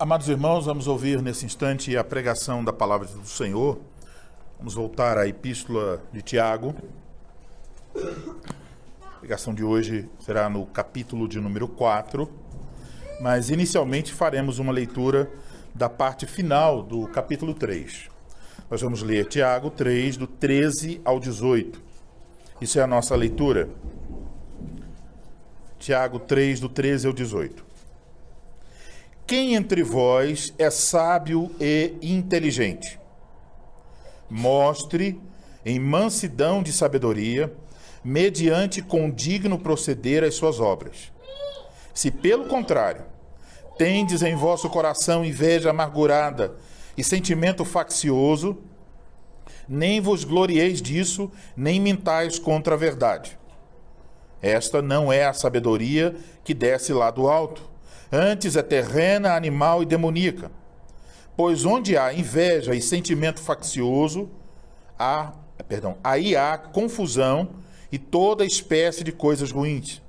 Amados irmãos, vamos ouvir nesse instante a pregação da palavra do Senhor. Vamos voltar à epístola de Tiago. A pregação de hoje será no capítulo de número 4, mas inicialmente faremos uma leitura da parte final do capítulo 3. Nós vamos ler Tiago 3, do 13 ao 18. Isso é a nossa leitura. Tiago 3, do 13 ao 18. Quem entre vós é sábio e inteligente? Mostre em mansidão de sabedoria, mediante condigno proceder as suas obras. Se, pelo contrário, tendes em vosso coração inveja amargurada e sentimento faccioso, nem vos glorieis disso, nem mintais contra a verdade. Esta não é a sabedoria que desce lá do alto, antes é terrena, animal e demoníaca. Pois onde há inveja e sentimento faccioso, aí há confusão e toda espécie de coisas ruins.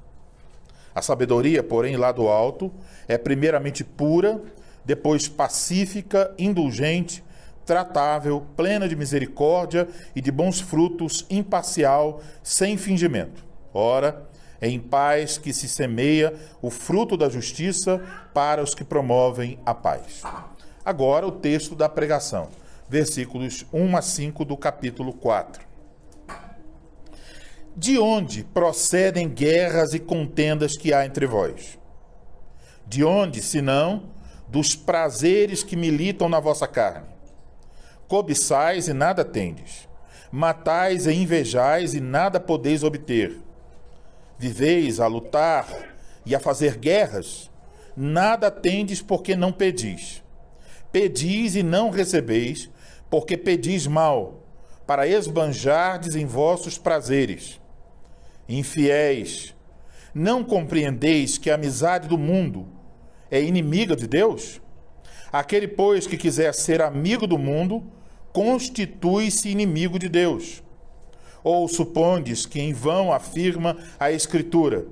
A sabedoria, porém, lá do alto, é primeiramente pura, depois pacífica, indulgente, tratável, plena de misericórdia e de bons frutos, imparcial, sem fingimento. Ora, é em paz que se semeia o fruto da justiça para os que promovem a paz. Agora o texto da pregação, versículos 1 a 5 do capítulo 4. De onde procedem guerras e contendas que há entre vós? De onde, senão, dos prazeres que militam na vossa carne? Cobiçais e nada tendes, matais e invejais e nada podeis obter. Viveis a lutar e a fazer guerras, nada tendes porque não pedis. Pedis e não recebeis, porque pedis mal, para esbanjardes em vossos prazeres. Infiéis, não compreendeis que a amizade do mundo é inimiga de Deus? Aquele, pois, que quiser ser amigo do mundo, constitui-se inimigo de Deus. Ou supondes que em vão afirma a Escritura: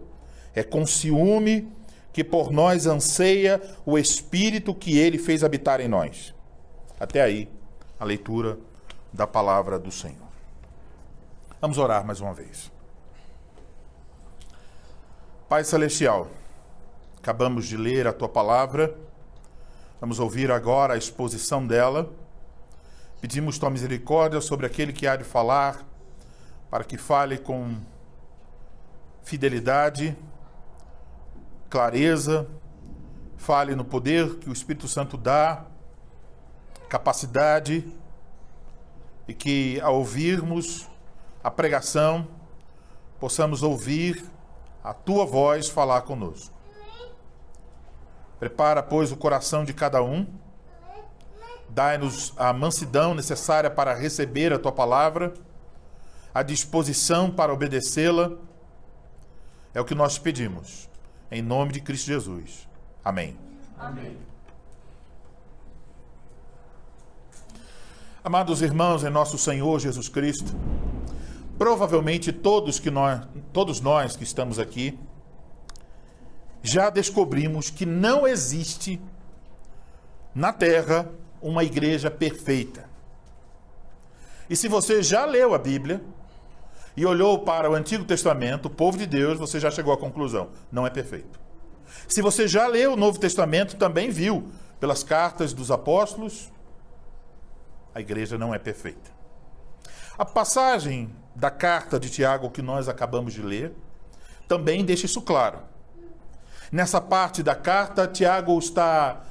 é com ciúme que por nós anseia o Espírito que ele fez habitar em nós. Até aí, a leitura da palavra do Senhor. Vamos orar mais uma vez. Pai Celestial, acabamos de ler a Tua palavra, vamos ouvir agora a exposição dela. Pedimos Tua misericórdia sobre aquele que há de falar, para que fale com fidelidade, clareza, fale no poder que o Espírito Santo dá, capacidade, e que ao ouvirmos a pregação, possamos ouvir a Tua voz falar conosco. Prepara, pois, o coração de cada um, dai-nos a mansidão necessária para receber a Tua palavra, a disposição para obedecê-la. É o que nós pedimos, em nome de Cristo Jesus. Amém. Amém. Amados irmãos em nosso Senhor Jesus Cristo, provavelmente todos nós que estamos aqui já descobrimos que não existe na Terra uma igreja perfeita. E se você já leu a Bíblia e olhou para o Antigo Testamento, o povo de Deus, você já chegou à conclusão: não é perfeito. Se você já leu o Novo Testamento, também viu pelas cartas dos apóstolos, a igreja não é perfeita. A passagem da carta de Tiago que nós acabamos de ler também deixa isso claro. Nessa parte da carta, Tiago está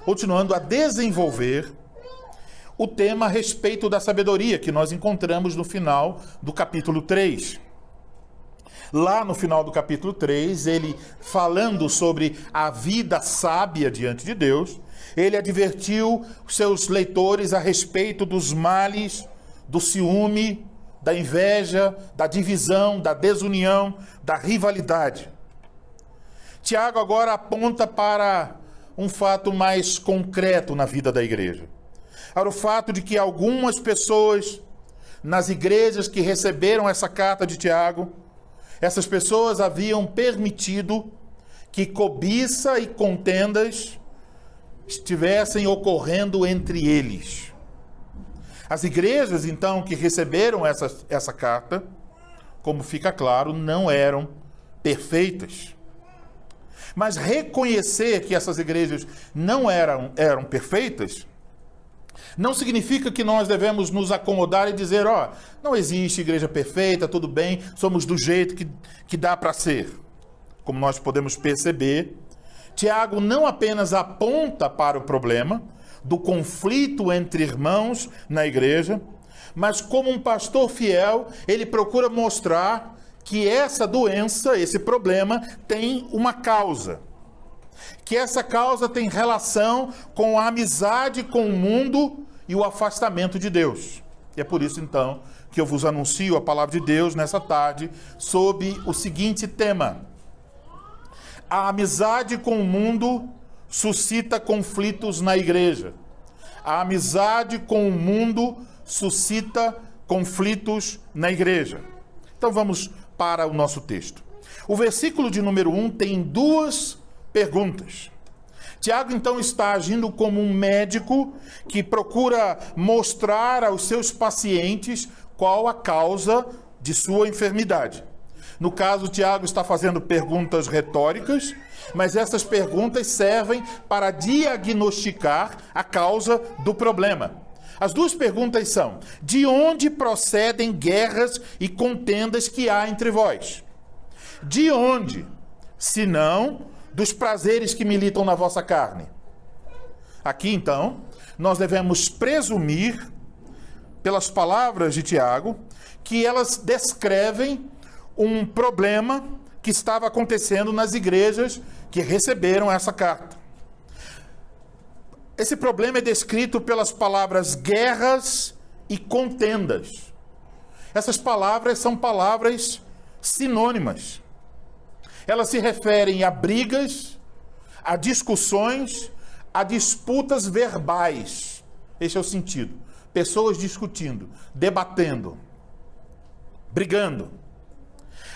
continuando a desenvolver o tema a respeito da sabedoria que nós encontramos no final do capítulo 3. Lá no final do capítulo 3, ele falando sobre a vida sábia diante de Deus, ele advertiu os seus leitores a respeito dos males, do ciúme, da inveja, da divisão, da desunião, da rivalidade. Tiago agora aponta para um fato mais concreto na vida da igreja. Era o fato de que algumas pessoas nas igrejas que receberam essa carta de Tiago, essas pessoas haviam permitido que cobiça e contendas estivessem ocorrendo entre eles. As igrejas, então, que receberam essa carta, como fica claro, não eram perfeitas. Mas reconhecer que essas igrejas não eram perfeitas, não significa que nós devemos nos acomodar e dizer, não existe igreja perfeita, tudo bem, somos do jeito que dá para ser. Como nós podemos perceber, Tiago não apenas aponta para o problema do conflito entre irmãos na igreja, mas como um pastor fiel, ele procura mostrar que essa doença, esse problema, tem uma causa. Que essa causa tem relação com a amizade com o mundo e o afastamento de Deus. E é por isso, então, que eu vos anuncio a palavra de Deus nessa tarde sob o seguinte tema: a amizade com o mundo suscita conflitos na igreja. A amizade com o mundo suscita conflitos na igreja. Então vamos para o nosso texto. O versículo de número 1 tem duas perguntas. Tiago, então, está agindo como um médico que procura mostrar aos seus pacientes qual a causa de sua enfermidade. No caso, Tiago está fazendo perguntas retóricas, mas essas perguntas servem para diagnosticar a causa do problema. As duas perguntas são: de onde procedem guerras e contendas que há entre vós? De onde, senão dos prazeres que militam na vossa carne? Aqui, então, nós devemos presumir, pelas palavras de Tiago, que elas descrevem um problema que estava acontecendo nas igrejas que receberam essa carta. Esse problema é descrito pelas palavras guerras e contendas. Essas palavras são palavras sinônimas. Elas se referem a brigas, a discussões, a disputas verbais. Esse é o sentido. Pessoas discutindo, debatendo, brigando.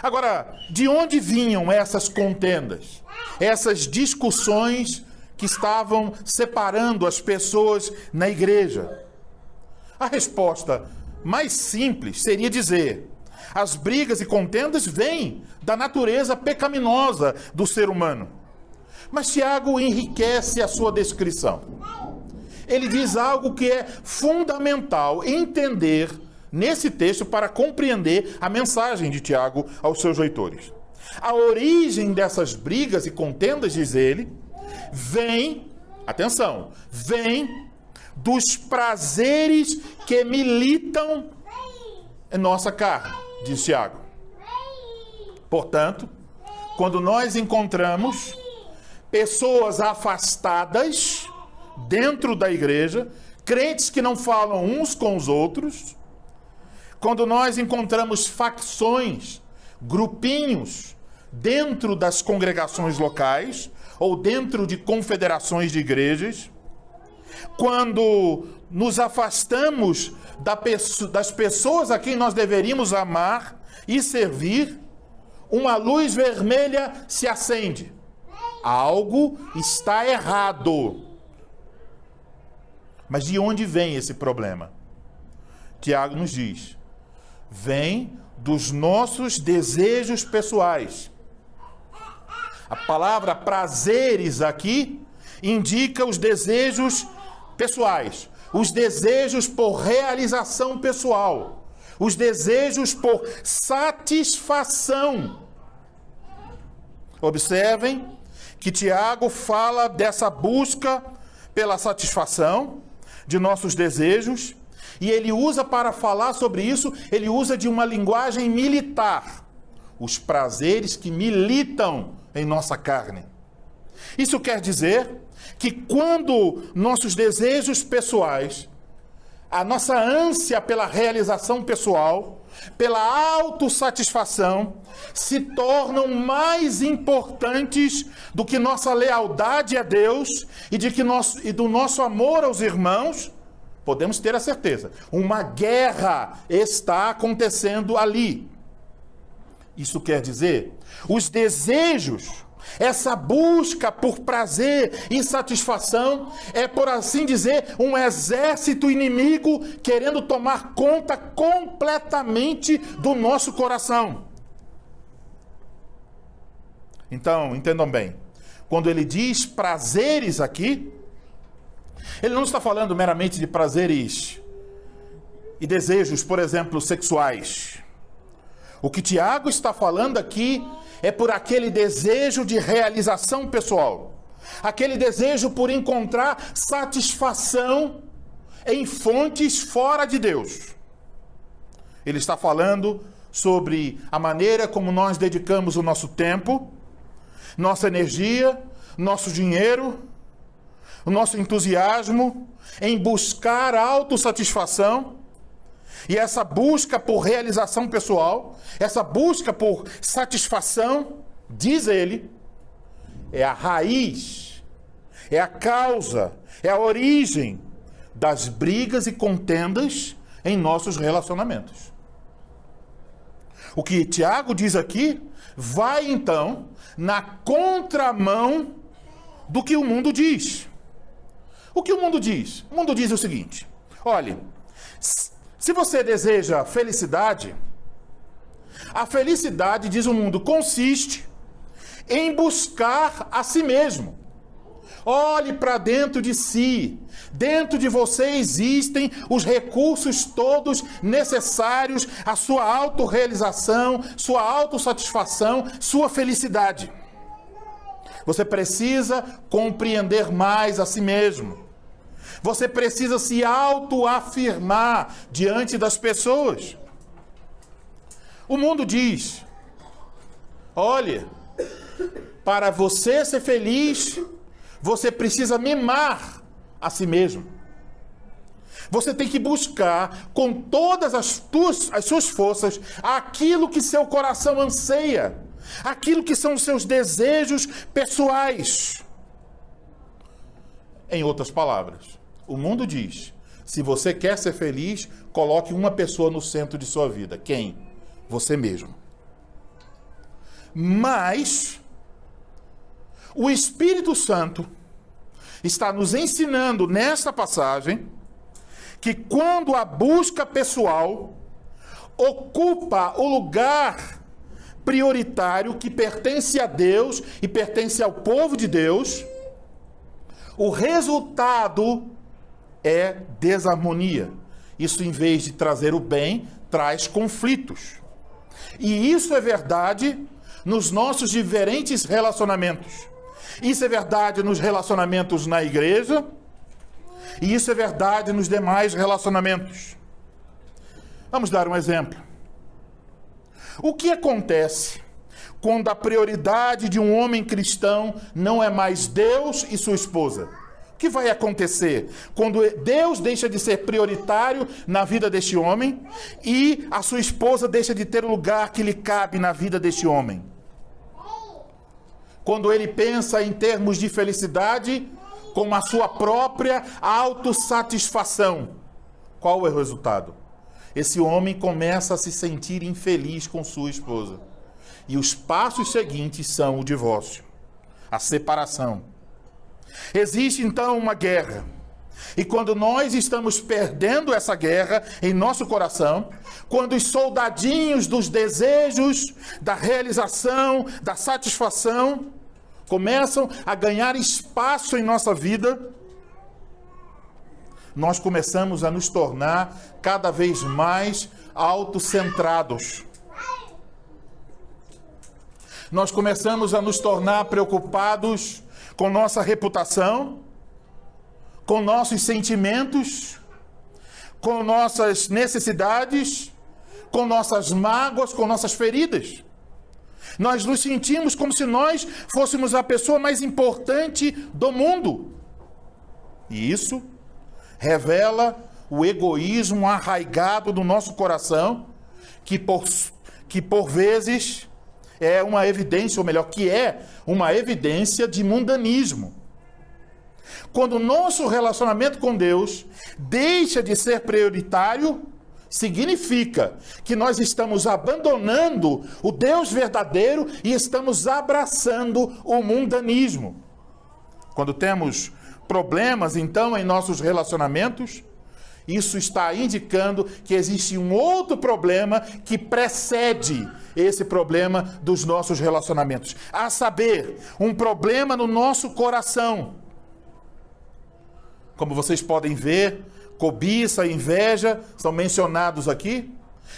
Agora, de onde vinham essas contendas? Essas discussões que estavam separando as pessoas na igreja? A resposta mais simples seria dizer: as brigas e contendas vêm da natureza pecaminosa do ser humano. Mas Tiago enriquece a sua descrição. Ele diz algo que é fundamental entender nesse texto para compreender a mensagem de Tiago aos seus leitores. A origem dessas brigas e contendas, diz ele, vem dos prazeres que militam em nossa carne, diz Tiago. Portanto, quando nós encontramos pessoas afastadas dentro da igreja, crentes que não falam uns com os outros, quando nós encontramos facções, grupinhos dentro das congregações locais ou dentro de confederações de igrejas, quando nos afastamos das pessoas a quem nós deveríamos amar e servir, uma luz vermelha se acende. Algo está errado. Mas de onde vem esse problema? Tiago nos diz: vem dos nossos desejos pessoais. A palavra prazeres aqui indica os desejos pessoais, os desejos por realização pessoal, os desejos por satisfação. Observem que Tiago fala dessa busca pela satisfação de nossos desejos, e ele usa para falar sobre isso, ele usa de uma linguagem militar. Os prazeres que militam em nossa carne. Isso quer dizer que quando nossos desejos pessoais, a nossa ânsia pela realização pessoal, pela autossatisfação, se tornam mais importantes do que nossa lealdade a Deus e do nosso amor aos irmãos, podemos ter a certeza, uma guerra está acontecendo ali. Isso quer dizer, os desejos Essa busca por prazer e satisfação é, por assim dizer, um exército inimigo querendo tomar conta completamente do nosso coração. Então, entendam bem, quando ele diz prazeres aqui, ele não está falando meramente de prazeres e desejos, por exemplo, sexuais. O que Tiago está falando aqui é por aquele desejo de realização pessoal, aquele desejo por encontrar satisfação em fontes fora de Deus. Ele está falando sobre a maneira como nós dedicamos o nosso tempo, nossa energia, nosso dinheiro, o nosso entusiasmo em buscar autossatisfação. E essa busca por realização pessoal, essa busca por satisfação, diz ele, é a raiz, é a causa, é a origem das brigas e contendas em nossos relacionamentos. O que Tiago diz aqui vai então na contramão do que o mundo diz. O que o mundo diz? O mundo diz o seguinte: olhe, se você deseja felicidade, a felicidade, diz o mundo, consiste em buscar a si mesmo. Olhe para dentro de si. Dentro de você existem os recursos todos necessários à sua autorrealização, sua autossatisfação, sua felicidade. Você precisa compreender mais a si mesmo. Você precisa se autoafirmar diante das pessoas. O mundo diz: olha, para você ser feliz, você precisa mimar a si mesmo. Você tem que buscar com todas as suas forças aquilo que seu coração anseia, aquilo que são os seus desejos pessoais. Em outras palavras, o mundo diz: se você quer ser feliz, coloque uma pessoa no centro de sua vida. Quem? Você mesmo. Mas o Espírito Santo está nos ensinando nesta passagem que quando a busca pessoal ocupa o lugar prioritário que pertence a Deus e pertence ao povo de Deus, o resultado é desarmonia. Isso, em vez de trazer o bem, traz conflitos. E isso é verdade nos nossos diferentes relacionamentos. Isso é verdade nos relacionamentos na igreja, e isso é verdade nos demais relacionamentos. Vamos dar um exemplo. O que acontece quando a prioridade de um homem cristão não é mais Deus e sua esposa? O que vai acontecer quando Deus deixa de ser prioritário na vida deste homem e a sua esposa deixa de ter o lugar que lhe cabe na vida deste homem? Quando ele pensa em termos de felicidade como a sua própria autossatisfação, qual é o resultado? Esse homem começa a se sentir infeliz com sua esposa. E os passos seguintes são o divórcio, a separação. Existe então uma guerra. E quando nós estamos perdendo essa guerra em nosso coração, quando os soldadinhos dos desejos, da realização, da satisfação, começam a ganhar espaço em nossa vida, nós começamos a nos tornar cada vez mais autocentrados. Nós começamos a nos tornar preocupados com nossa reputação, com nossos sentimentos, com nossas necessidades, com nossas mágoas, com nossas feridas. Nós nos sentimos como se nós fôssemos a pessoa mais importante do mundo. E isso revela o egoísmo arraigado do nosso coração, que por vezes é uma evidência, ou melhor, que é uma evidência de mundanismo. Quando o nosso relacionamento com Deus deixa de ser prioritário, significa que nós estamos abandonando o Deus verdadeiro e estamos abraçando o mundanismo. Quando temos problemas, então, em nossos relacionamentos, isso está indicando que existe um outro problema que precede esse problema dos nossos relacionamentos. A saber, um problema no nosso coração. Como vocês podem ver, cobiça e inveja são mencionados aqui.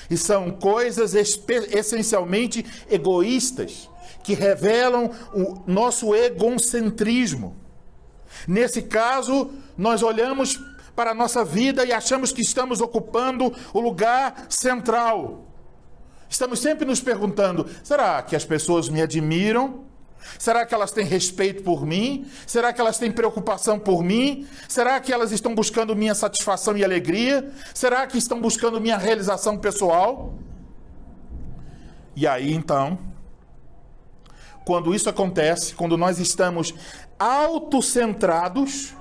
E são coisas essencialmente egoístas, que revelam o nosso egocentrismo. Nesse caso, nós olhamos para a nossa vida e achamos que estamos ocupando o lugar central. Estamos sempre nos perguntando, será que as pessoas me admiram? Será que elas têm respeito por mim? Será que elas têm preocupação por mim? Será que elas estão buscando minha satisfação e alegria? Será que estão buscando minha realização pessoal? E aí, então, quando isso acontece, quando nós estamos autocentrados,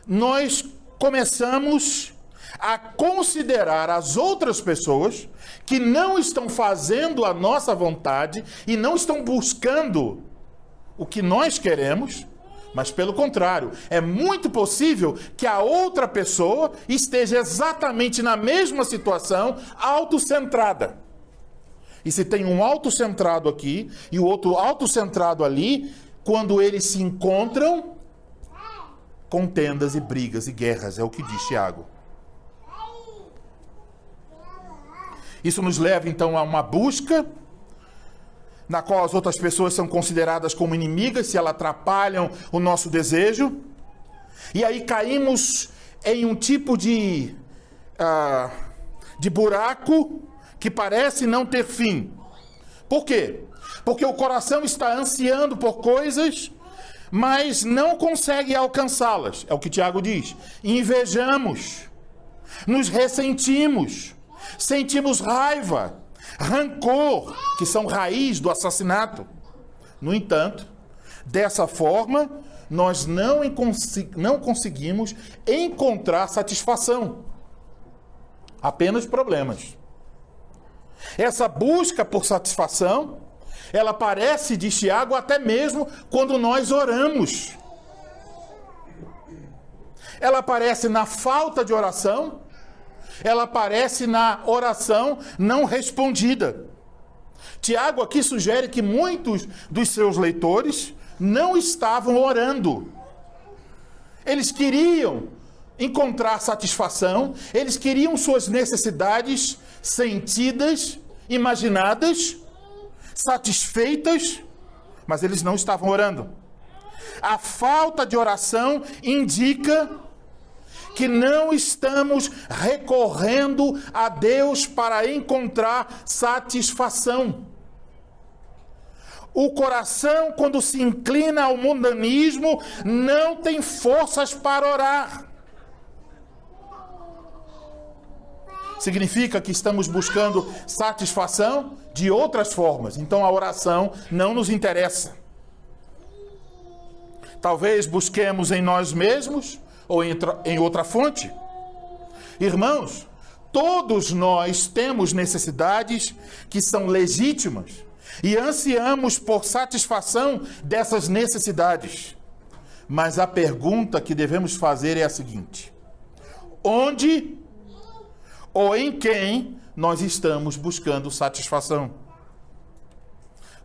nós começamos a considerar as outras pessoas que não estão fazendo a nossa vontade e não estão buscando o que nós queremos, mas pelo contrário, é muito possível que a outra pessoa esteja exatamente na mesma situação, autocentrada. E se tem um autocentrado aqui e o outro autocentrado ali, quando eles se encontram, contendas e brigas e guerras, é o que diz Tiago. Isso nos leva, então, a uma busca na qual as outras pessoas são consideradas como inimigas, se elas atrapalham o nosso desejo. E aí caímos em um tipo de buraco que parece não ter fim. Por quê? Porque o coração está ansiando por coisas, mas não consegue alcançá-las. É o que Tiago diz. Invejamos, nos ressentimos, sentimos raiva, rancor, que são raiz do assassinato. No entanto, dessa forma, nós não conseguimos encontrar satisfação. Apenas problemas. Essa busca por satisfação, ela aparece, diz Tiago, até mesmo quando nós oramos. Ela aparece na falta de oração, ela aparece na oração não respondida. Tiago aqui sugere que muitos dos seus leitores não estavam orando. Eles queriam encontrar satisfação, eles queriam suas necessidades sentidas, imaginadas, satisfeitas, mas eles não estavam orando. A falta de oração indica que não estamos recorrendo a Deus para encontrar satisfação. O coração, quando se inclina ao mundanismo, não tem forças para orar. Significa que estamos buscando satisfação de outras formas. Então a oração não nos interessa. Talvez busquemos em nós mesmos ou em outra fonte. Irmãos, todos nós temos necessidades que são legítimas e ansiamos por satisfação dessas necessidades. Mas a pergunta que devemos fazer é a seguinte: onde ou em quem nós estamos buscando satisfação?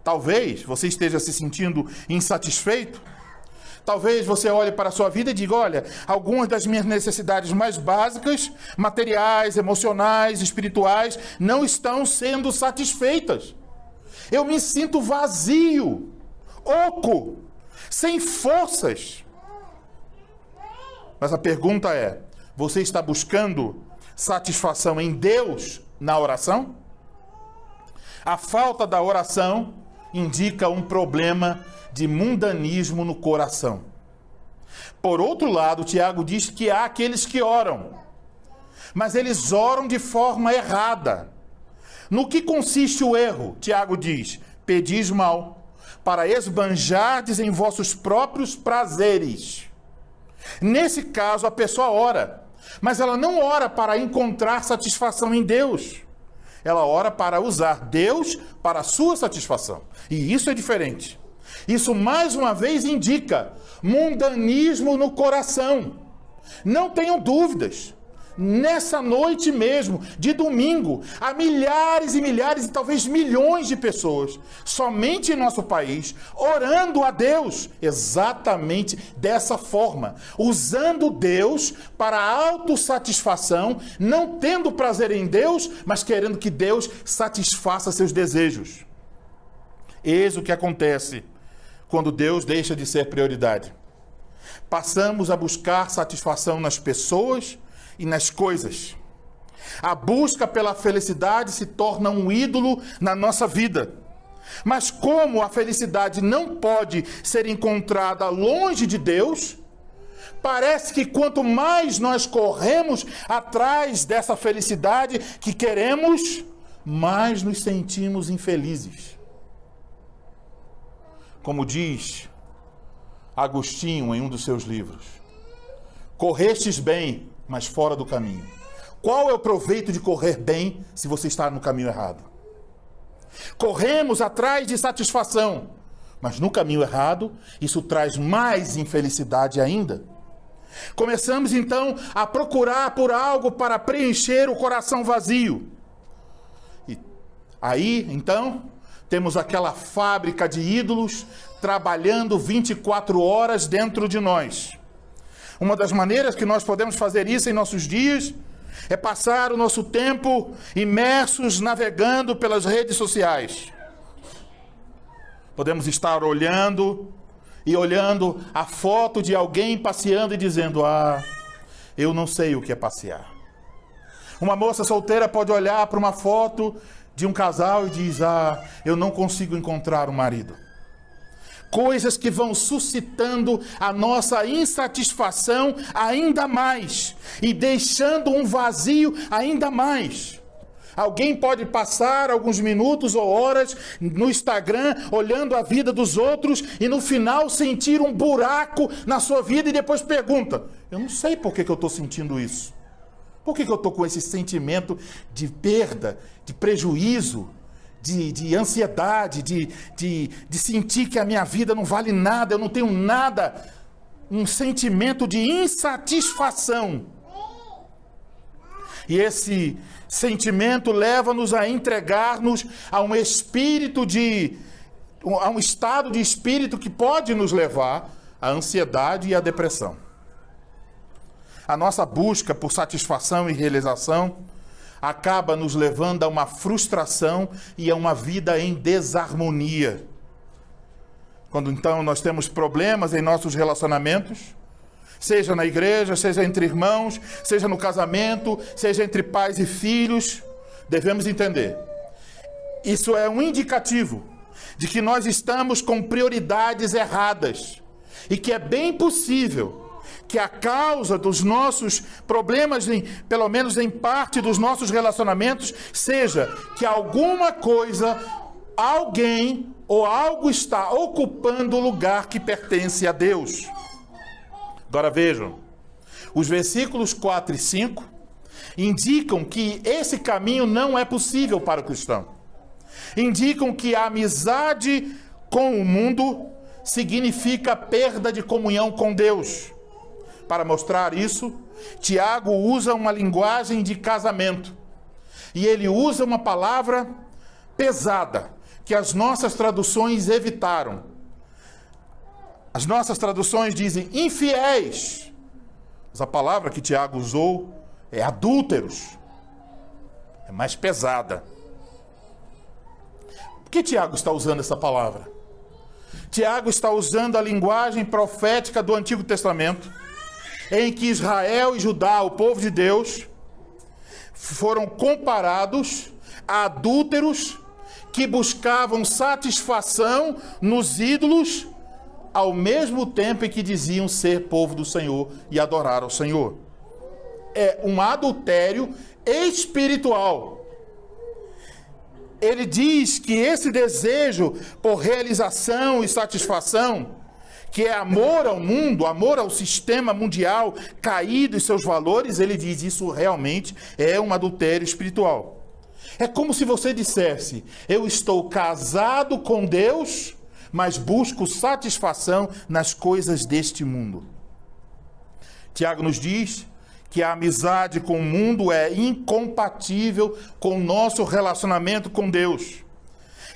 Talvez você esteja se sentindo insatisfeito. Talvez você olhe para a sua vida e diga: olha, algumas das minhas necessidades mais básicas, materiais, emocionais, espirituais, não estão sendo satisfeitas. Eu me sinto vazio, oco, sem forças. Mas a pergunta é: você está buscando satisfação em Deus na oração? A falta da oração indica um problema de mundanismo no coração. Por outro lado, Tiago diz que há aqueles que oram, mas eles oram de forma errada. No que consiste o erro? Tiago diz: pedis mal, para esbanjardes em vossos próprios prazeres. Nesse caso, a pessoa ora, Mas ela não ora para encontrar satisfação em Deus. Ela ora para usar Deus para a sua satisfação. E isso é diferente. Isso mais uma vez indica mundanismo no coração. Não tenham dúvidas. Nessa noite mesmo, de domingo, há milhares e milhares e talvez milhões de pessoas, somente em nosso país, orando a Deus exatamente dessa forma, usando Deus para a autossatisfação, não tendo prazer em Deus, mas querendo que Deus satisfaça seus desejos. Eis o que acontece quando Deus deixa de ser prioridade. Passamos a buscar satisfação nas pessoas e nas coisas. A busca pela felicidade se torna um ídolo na nossa vida. Mas como a felicidade não pode ser encontrada longe de Deus, parece que quanto mais nós corremos atrás dessa felicidade que queremos, mais nos sentimos infelizes. Como diz Agostinho em um dos seus livros: correstes bem, mas fora do caminho. Qual é o proveito de correr bem se você está no caminho errado? Corremos atrás de satisfação, mas no caminho errado, isso traz mais infelicidade ainda. Começamos então a procurar por algo para preencher o coração vazio. E aí, então, temos aquela fábrica de ídolos trabalhando 24 horas dentro de nós. Uma das maneiras que nós podemos fazer isso em nossos dias é passar o nosso tempo imersos navegando pelas redes sociais. Podemos estar olhando a foto de alguém passeando e dizendo: ah, eu não sei o que é passear. Uma moça solteira pode olhar para uma foto de um casal e diz: ah, eu não consigo encontrar um marido. Coisas que vão suscitando a nossa insatisfação ainda mais e deixando um vazio ainda mais. Alguém pode passar alguns minutos ou horas no Instagram olhando a vida dos outros e no final sentir um buraco na sua vida e depois pergunta: eu não sei por que eu estou sentindo isso. Por que eu estou com esse sentimento de perda, de prejuízo, de ansiedade, de sentir que a minha vida não vale nada, eu não tenho nada, um sentimento de insatisfação. E esse sentimento leva-nos a entregar-nos a um estado de espírito que pode nos levar à ansiedade e à depressão. A nossa busca por satisfação e realização acaba nos levando a uma frustração e a uma vida em desarmonia. Quando então nós temos problemas em nossos relacionamentos, seja na igreja, seja entre irmãos, seja no casamento, seja entre pais e filhos, devemos entender: isso é um indicativo de que nós estamos com prioridades erradas e que é bem possível que a causa dos nossos problemas, pelo menos em parte dos nossos relacionamentos, seja que alguma coisa, alguém ou algo está ocupando o lugar que pertence a Deus. Agora vejam, os versículos 4 e 5 indicam que esse caminho não é possível para o cristão. Indicam que a amizade com o mundo significa perda de comunhão com Deus. Para mostrar isso, Tiago usa uma linguagem de casamento. E ele usa uma palavra pesada, que as nossas traduções evitaram. As nossas traduções dizem infiéis. Mas a palavra que Tiago usou é adúlteros. É mais pesada. Por que Tiago está usando essa palavra? Tiago está usando a linguagem profética do Antigo Testamento, em que Israel e Judá, o povo de Deus, foram comparados a adúlteros que buscavam satisfação nos ídolos, ao mesmo tempo em que diziam ser povo do Senhor e adorar ao Senhor. É um adultério espiritual. Ele diz que esse desejo por realização e satisfação, que é amor ao mundo, amor ao sistema mundial caído e seus valores, ele diz: isso realmente é um adultério espiritual. É como se você dissesse: eu estou casado com Deus, mas busco satisfação nas coisas deste mundo. Tiago nos diz que a amizade com o mundo é incompatível com o nosso relacionamento com Deus.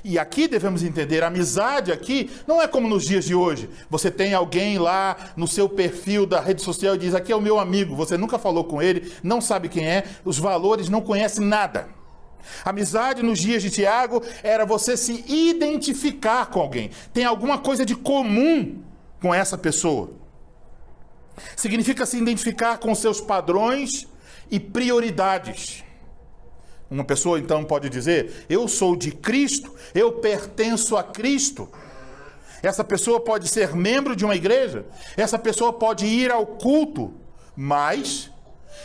E aqui devemos entender, a amizade aqui não é como nos dias de hoje. Você tem alguém lá no seu perfil da rede social e diz: aqui é o meu amigo. Você nunca falou com ele, não sabe quem é, os valores, não conhece nada. Amizade nos dias de Tiago era você se identificar com alguém. Tem alguma coisa de comum com essa pessoa. Significa se identificar com seus padrões e prioridades. Uma pessoa então pode dizer: eu sou de Cristo, eu pertenço a Cristo. Essa pessoa pode ser membro de uma igreja, essa pessoa pode ir ao culto, mas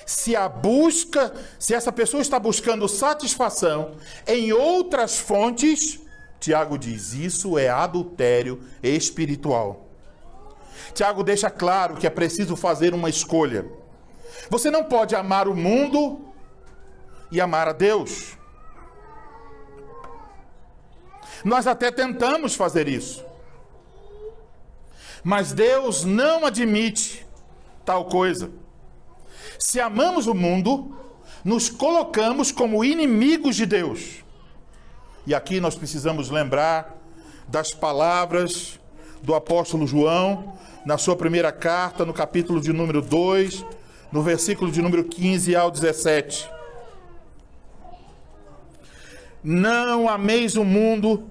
se essa pessoa está buscando satisfação em outras fontes, Tiago diz: isso é adultério espiritual. Tiago deixa claro que é preciso fazer uma escolha. Você não pode amar o mundo e amar a Deus. Nós até tentamos fazer isso, mas Deus não admite tal coisa. Se amamos o mundo, nos colocamos como inimigos de Deus. E aqui nós precisamos lembrar das palavras do apóstolo João, na sua primeira carta, no capítulo de número 2, no versículo de número 15 ao 17. Não ameis o mundo,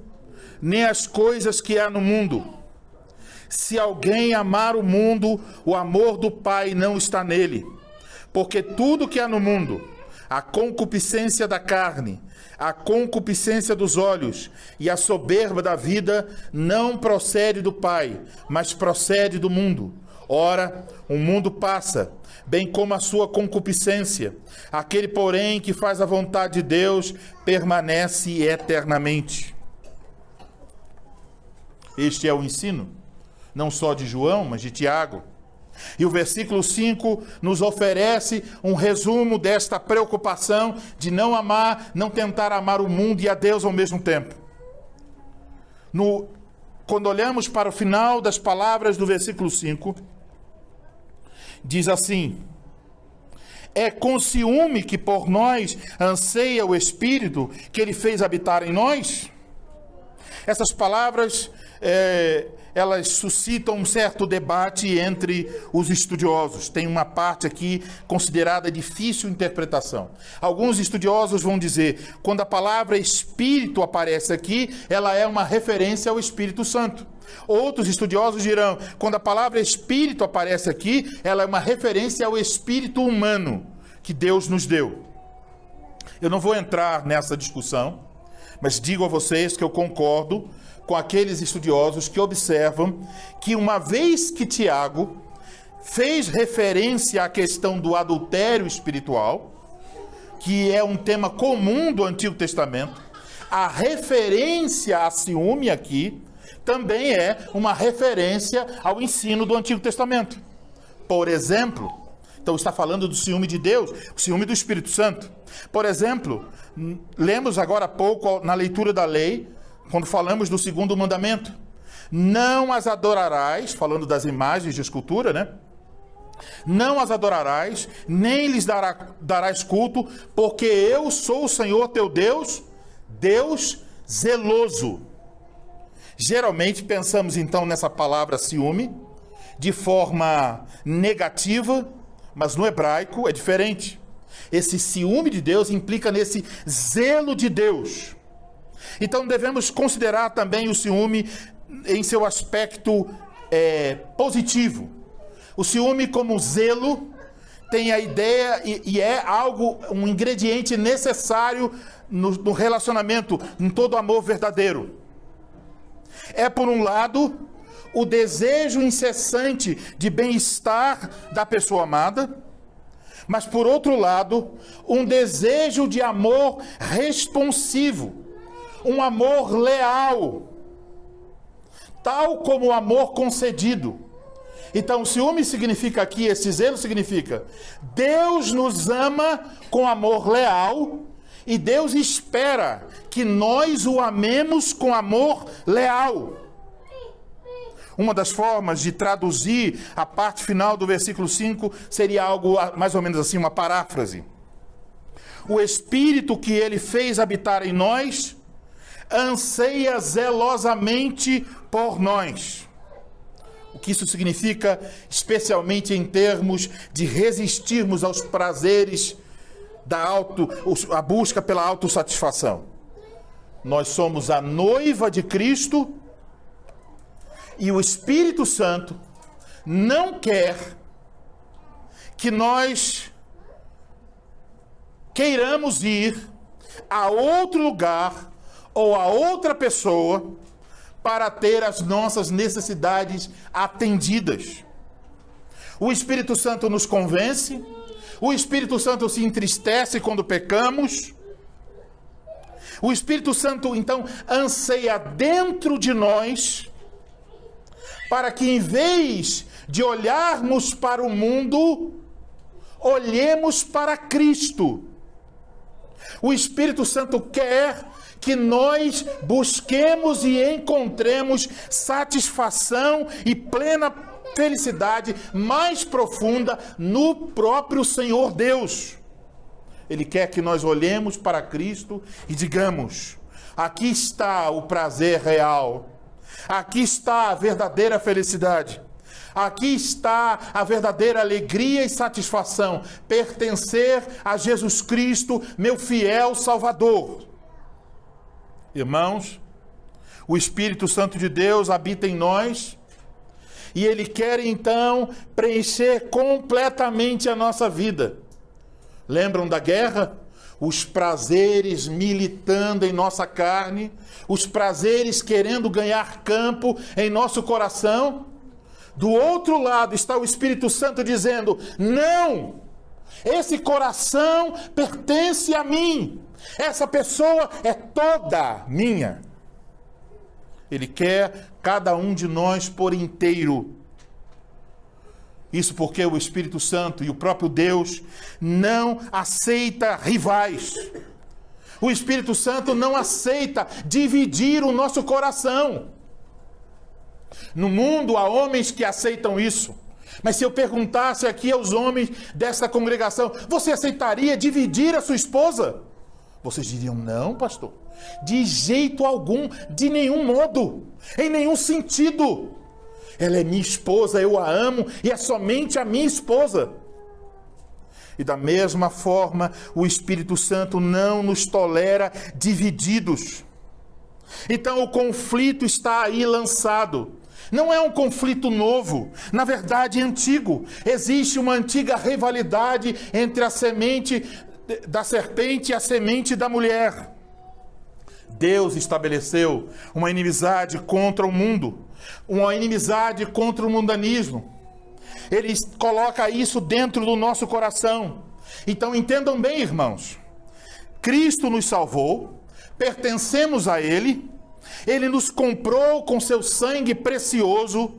nem as coisas que há no mundo. Se alguém amar o mundo, o amor do Pai não está nele. Porque tudo que há no mundo, a concupiscência da carne, a concupiscência dos olhos e a soberba da vida, não procede do Pai, mas procede do mundo. Ora, o mundo passa, bem como a sua concupiscência. Aquele, porém, que faz a vontade de Deus, permanece eternamente. Este é o ensino, não só de João, mas de Tiago. E o versículo 5 nos oferece um resumo desta preocupação de não amar, não tentar amar o mundo e a Deus ao mesmo tempo. Quando olhamos para o final das palavras do versículo 5, diz assim: é com ciúme que por nós anseia o Espírito que ele fez habitar em nós? Essas palavras elas suscitam um certo debate entre os estudiosos. Tem uma parte aqui considerada difícil interpretação. Alguns estudiosos vão dizer, quando a palavra Espírito aparece aqui, ela é uma referência ao Espírito Santo. Outros estudiosos dirão, quando a palavra Espírito aparece aqui, ela é uma referência ao Espírito humano que Deus nos deu. Eu não vou entrar nessa discussão, mas digo a vocês que eu concordo com aqueles estudiosos que observam que uma vez que Tiago fez referência à questão do adultério espiritual, que é um tema comum do Antigo Testamento, a referência a ciúme aqui também é uma referência ao ensino do Antigo Testamento. Por exemplo, então está falando do ciúme de Deus, o ciúme do Espírito Santo. Por exemplo, lemos agora há pouco na leitura da lei, quando falamos do segundo mandamento: não as adorarás, falando das imagens de escultura, né? Não as adorarás, nem lhes darás culto, porque eu sou o Senhor teu Deus, Deus zeloso. Geralmente pensamos então nessa palavra ciúme de forma negativa, mas no hebraico é diferente. Esse ciúme de Deus implica nesse zelo de Deus. Então devemos considerar também o ciúme em seu aspecto positivo. O ciúme como zelo tem a ideia e é algo, um ingrediente necessário no relacionamento, em todo amor verdadeiro. É, por um lado, o desejo incessante de bem-estar da pessoa amada, mas, por outro lado, um desejo de amor responsivo, um amor leal. tal como o amor concedido. Então, o ciúme significa aqui, esse zelo significa, Deus nos ama com amor leal e Deus espera que nós o amemos com amor leal. Uma das formas de traduzir a parte final do versículo 5 seria algo mais ou menos assim, uma paráfrase. O Espírito que ele fez habitar em nós anseia zelosamente por nós. O que isso significa, especialmente em termos de resistirmos aos prazeres a busca pela autossatisfação. Nós somos a noiva de Cristo e o Espírito Santo não quer que nós queiramos ir a outro lugar ou a outra pessoa para ter as nossas necessidades atendidas. O Espírito Santo nos convence, o Espírito Santo se entristece quando pecamos. O Espírito Santo, então, anseia dentro de nós, para que em vez de olharmos para o mundo, olhemos para Cristo. O Espírito Santo quer que nós busquemos e encontremos satisfação e plena felicidade mais profunda no próprio Senhor Deus. Ele quer que nós olhemos para Cristo e digamos: aqui está o prazer real, aqui está a verdadeira felicidade, aqui está a verdadeira alegria e satisfação, pertencer a Jesus Cristo, meu fiel Salvador. Irmãos, o Espírito Santo de Deus habita em nós e Ele quer então preencher completamente a nossa vida. Lembram da guerra? Os prazeres militando em nossa carne, os prazeres querendo ganhar campo em nosso coração. Do outro lado está o Espírito Santo dizendo: não, esse coração pertence a mim. Essa pessoa é toda minha. Ele quer cada um de nós por inteiro. Isso porque o Espírito Santo e o próprio Deus não aceita rivais. O Espírito Santo não aceita dividir o nosso coração. No mundo há homens que aceitam isso. Mas se eu perguntasse aqui aos homens dessa congregação: você aceitaria dividir a sua esposa? Vocês diriam: não, pastor, de jeito algum, de nenhum modo, em nenhum sentido. Ela é minha esposa, eu a amo e é somente a minha esposa. E da mesma forma, o Espírito Santo não nos tolera divididos. Então o conflito está aí lançado. Não é um conflito novo, na verdade é antigo. Existe uma antiga rivalidade entre a semente da serpente e a semente da mulher. Deus estabeleceu uma inimizade contra o mundo, uma inimizade contra o mundanismo. Ele coloca isso dentro do nosso coração. Então entendam bem, irmãos, Cristo nos salvou, pertencemos a Ele, Ele nos comprou com seu sangue precioso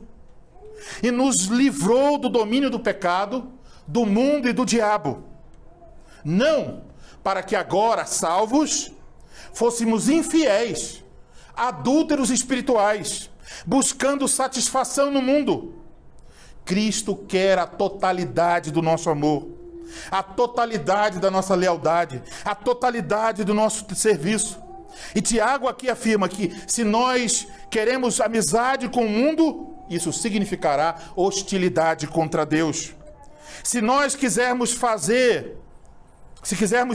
e nos livrou do domínio do pecado, do mundo e do diabo. Não para que agora, salvos, fôssemos infiéis, adúlteros espirituais, buscando satisfação no mundo. Cristo quer a totalidade do nosso amor, a totalidade da nossa lealdade, a totalidade do nosso serviço. E Tiago aqui afirma que se nós queremos amizade com o mundo, isso significará hostilidade contra Deus. Se nós quisermos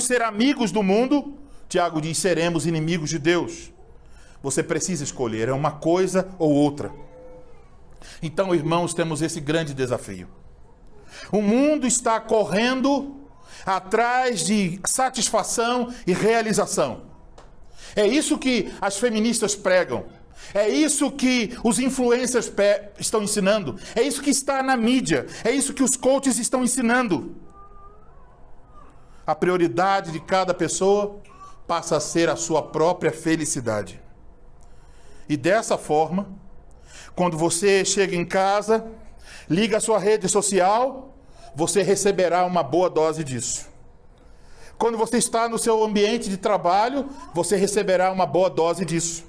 ser amigos do mundo, Tiago diz, seremos inimigos de Deus. Você precisa escolher, é uma coisa ou outra. Então, irmãos, temos esse grande desafio. O mundo está correndo atrás de satisfação e realização. É isso que as feministas pregam. É isso que os influencers estão ensinando. É isso que está na mídia. É isso que os coaches estão ensinando. A prioridade de cada pessoa passa a ser a sua própria felicidade. E dessa forma, Quando você chega em casa, liga a sua rede social, você receberá uma boa dose disso. Quando você está no seu ambiente de trabalho, você receberá uma boa dose disso.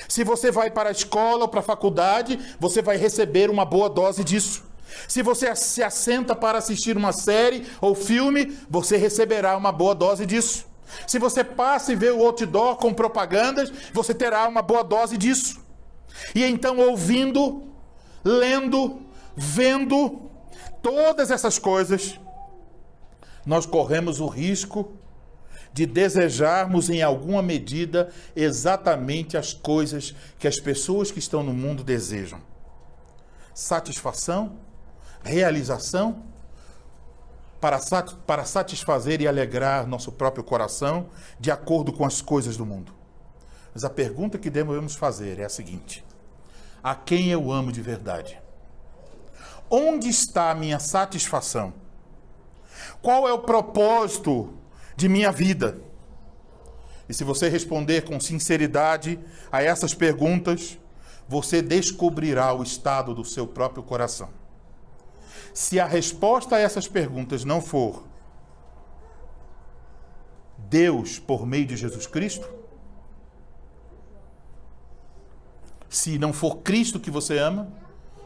Se você vai para a escola ou para a faculdade, você vai receber uma boa dose disso. Se você se assenta para assistir uma série ou filme, você receberá uma boa dose disso. Se você passa e vê o outdoor com propagandas, você terá uma boa dose disso. E então, ouvindo, lendo, vendo todas essas coisas, nós corremos o risco de desejarmos em alguma medida exatamente as coisas que as pessoas que estão no mundo desejam. Satisfação, realização, para satisfazer e alegrar nosso próprio coração de acordo com as coisas do mundo. Mas a pergunta que devemos fazer é a seguinte: a quem eu amo de verdade? Onde está a minha satisfação? Qual é o propósito de minha vida? E se você responder com sinceridade a essas perguntas, você descobrirá o estado do seu próprio coração. Se a resposta a essas perguntas não for Deus por meio de Jesus Cristo, se não for Cristo que você ama,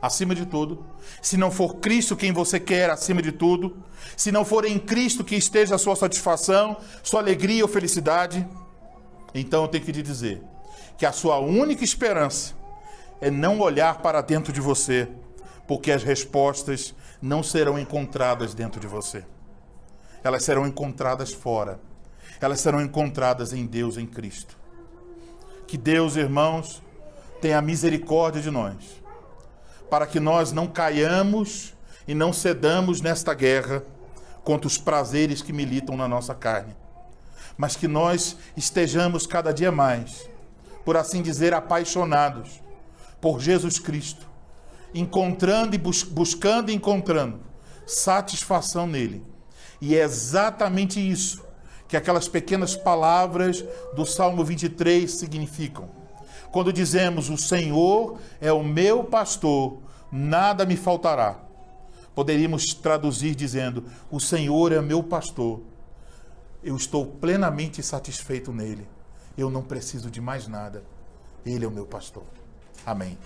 acima de tudo, se não for Cristo quem você quer acima de tudo, se não for em Cristo que esteja a sua satisfação, sua alegria ou felicidade, então eu tenho que te dizer que a sua única esperança é não olhar para dentro de você, porque as respostas não serão encontradas dentro de você. Elas serão encontradas fora. Elas serão encontradas em Deus, em Cristo. Que Deus, irmãos, tenha misericórdia de nós, para que nós não caiamos e não cedamos nesta guerra contra os prazeres que militam na nossa carne, mas que nós estejamos cada dia mais, por assim dizer, apaixonados por Jesus Cristo, encontrando e buscando e encontrando satisfação nele. E é exatamente isso que aquelas pequenas palavras do Salmo 23 significam. Quando dizemos: o Senhor é o meu pastor, nada me faltará. Poderíamos traduzir dizendo: o Senhor é meu pastor, eu estou plenamente satisfeito nele. Eu não preciso de mais nada. Ele é o meu pastor. Amém.